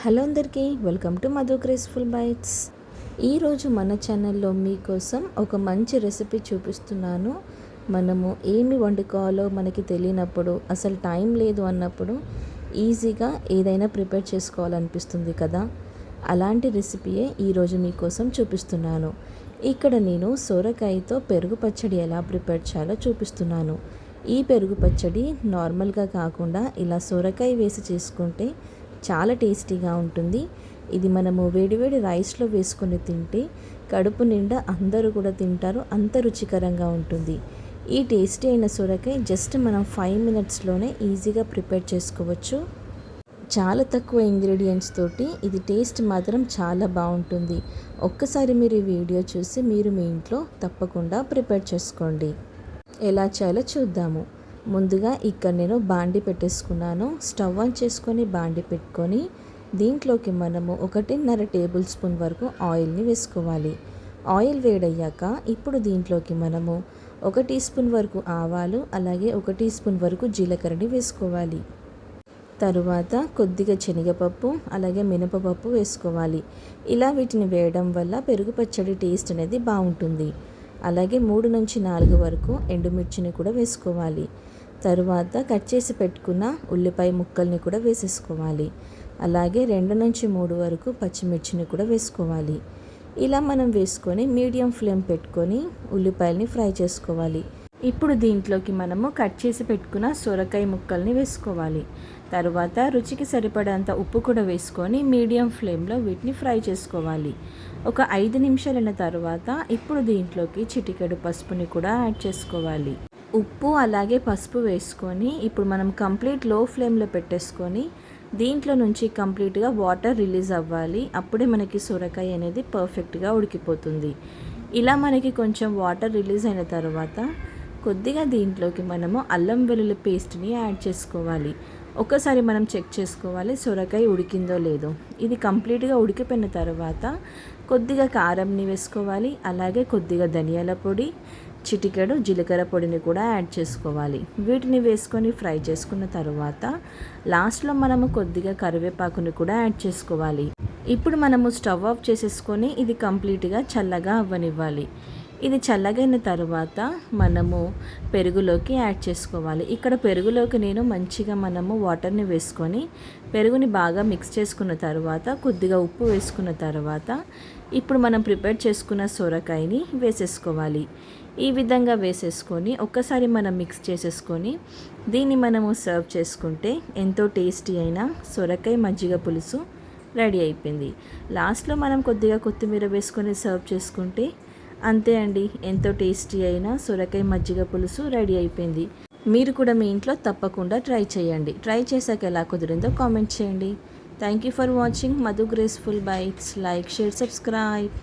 Hello అందరికీ, welcome to Madhu graceful bytes. ఈరోజు మన ఛానల్లో మీకోసం ఒక మంచి రెసిపీ చూపిస్తున్నాను. మనము ఏమి వండుకోవాలో మనకి తెలియనప్పుడు, అసలు టైం లేదు అన్నప్పుడు ఈజీగా ఏదైనా ప్రిపేర్ చేసుకోవాలనిపిస్తుంది కదా. అలాంటి రెసిపీయే ఈరోజు మీకోసం చూపిస్తున్నాను. ఇక్కడ నేను సొరకాయతో పెరుగు పచ్చడి ఎలా ప్రిపేర్ చేయాలో చూపిస్తున్నాను. ఈ పెరుగు పచ్చడి నార్మల్గా కాకుండా ఇలా సొరకాయ వేసి చేసుకుంటే చాలా టేస్టీగా ఉంటుంది. ఇది మనము వేడివేడి రైస్లో వేసుకొని తింటే కడుపు నిండా అందరూ కూడా తింటారు, అంత రుచికరంగా ఉంటుంది. ఈ టేస్టీ అయిన సొరకాయ జస్ట్ మనం 5 మినిట్స్లోనే ఈజీగా ప్రిపేర్ చేసుకోవచ్చు. చాలా తక్కువ ఇంగ్రీడియంట్స్ తోటి ఇది టేస్ట్ మాత్రం చాలా బాగుంటుంది. ఒక్కసారి మీరు ఈ వీడియో చూసి మీరు మీ ఇంట్లో తప్పకుండా ప్రిపేర్ చేసుకోండి. ఎలా చేయాలో చూద్దాము. ముందుగా ఇక్కడ నేను బాండి పెట్టేసుకున్నాను. స్టవ్ ఆన్ చేసుకొని బాండి పెట్టుకొని దీంట్లోకి మనము 1.5 టేబుల్ స్పూన్ వరకు ఆయిల్ని వేసుకోవాలి. ఆయిల్ వేడయ్యాక ఇప్పుడు దీంట్లోకి మనము 1 టీ స్పూన్ వరకు ఆవాలు, అలాగే 1 టీ స్పూన్ వరకు జీలకర్రని వేసుకోవాలి. తరువాత కొద్దిగా శనగపప్పు, అలాగే మినపపప్పు వేసుకోవాలి. ఇలా వీటిని వేయడం వల్ల పెరుగు పచ్చడి టేస్ట్ అనేది బాగుంటుంది. అలాగే 3 నుంచి 4 వరకు ఎండుమిర్చిని కూడా వేసుకోవాలి. తరువాత కట్ చేసి పెట్టుకున్న ఉల్లిపాయ ముక్కల్ని కూడా వేసేసుకోవాలి. అలాగే 2 నుంచి 3 వరకు పచ్చిమిర్చిని కూడా వేసుకోవాలి. ఇలా మనం వేసుకొని మీడియం ఫ్లేమ్ పెట్టుకొని ఉల్లిపాయల్ని ఫ్రై చేసుకోవాలి. ఇప్పుడు దీంట్లోకి మనము కట్ చేసి పెట్టుకున్న సొరకాయ ముక్కల్ని వేసుకోవాలి. తర్వాత రుచికి సరిపడంత ఉప్పు కూడా వేసుకొని మీడియం ఫ్లేమ్లో వీటిని ఫ్రై చేసుకోవాలి. ఒక 5 నిమిషాలైన తర్వాత ఇప్పుడు దీంట్లోకి చిటికెడు పసుపుని కూడా యాడ్ చేసుకోవాలి. ఉప్పు అలాగే పసుపు వేసుకొని ఇప్పుడు మనం కంప్లీట్ లో ఫ్లేమ్లో పెట్టేసుకొని దీంట్లో నుంచి కంప్లీట్గా వాటర్ రిలీజ్ అవ్వాలి. అప్పుడే మనకి సొరకాయ అనేది పర్ఫెక్ట్గా ఉడికిపోతుంది. ఇలా మనకి కొంచెం వాటర్ రిలీజ్ అయిన తర్వాత కొద్దిగా దీంట్లోకి మనము అల్లం వెల్లుల్లి పేస్ట్ని యాడ్ చేసుకోవాలి. ఒకసారి మనం చెక్ చేసుకోవాలి సొరకాయ ఉడికిందో లేదో. ఇది కంప్లీట్గా ఉడికిపోయిన తర్వాత కొద్దిగా కారంని వేసుకోవాలి. అలాగే కొద్దిగా ధనియాల పొడి, చిటికెడు జీలకర్ర పొడిని కూడా యాడ్ చేసుకోవాలి. వీటిని వేసుకొని ఫ్రై చేసుకున్న తర్వాత లాస్ట్లో మనము కొద్దిగా కరివేపాకుని కూడా యాడ్ చేసుకోవాలి. ఇప్పుడు మనము స్టవ్ ఆఫ్ చేసేసుకొని ఇది కంప్లీట్గా చల్లగా అవ్వనివ్వాలి. ఇది చల్లగైన తర్వాత మనము పెరుగులోకి యాడ్ చేసుకోవాలి. ఇక్కడ పెరుగులోకి నేను మంచిగా మనము వాటర్ని వేసుకొని పెరుగుని బాగా మిక్స్ చేసుకున్న తర్వాత కొద్దిగా ఉప్పు వేసుకున్న తర్వాత ఇప్పుడు మనం ప్రిపేర్ చేసుకున్న సొరకాయని వేసేసుకోవాలి. ఈ విధంగా వేసేసుకొని ఒక్కసారి మనం మిక్స్ చేసేసుకొని దీన్ని మనము సర్వ్ చేసుకుంటే ఎంతో టేస్టీ అయిన సొరకాయ మజ్జిగ పులుసు రెడీ అయిపోయింది. లాస్ట్లో మనం కొద్దిగా కొత్తిమీర వేసుకొని సర్వ్ చేసుకుంటే అంతే అండి, ఎంతో టేస్టీ అయిన సొరకాయ మజ్జిగ పులుసు రెడీ అయిపోయింది. మీరు కూడా మీ ఇంట్లో తప్పకుండా ట్రై చేయండి. ట్రై చేశాక ఎలా కుదిరిందో కామెంట్ చేయండి. Thank you for watching Madhu graceful bytes. Like, share, subscribe.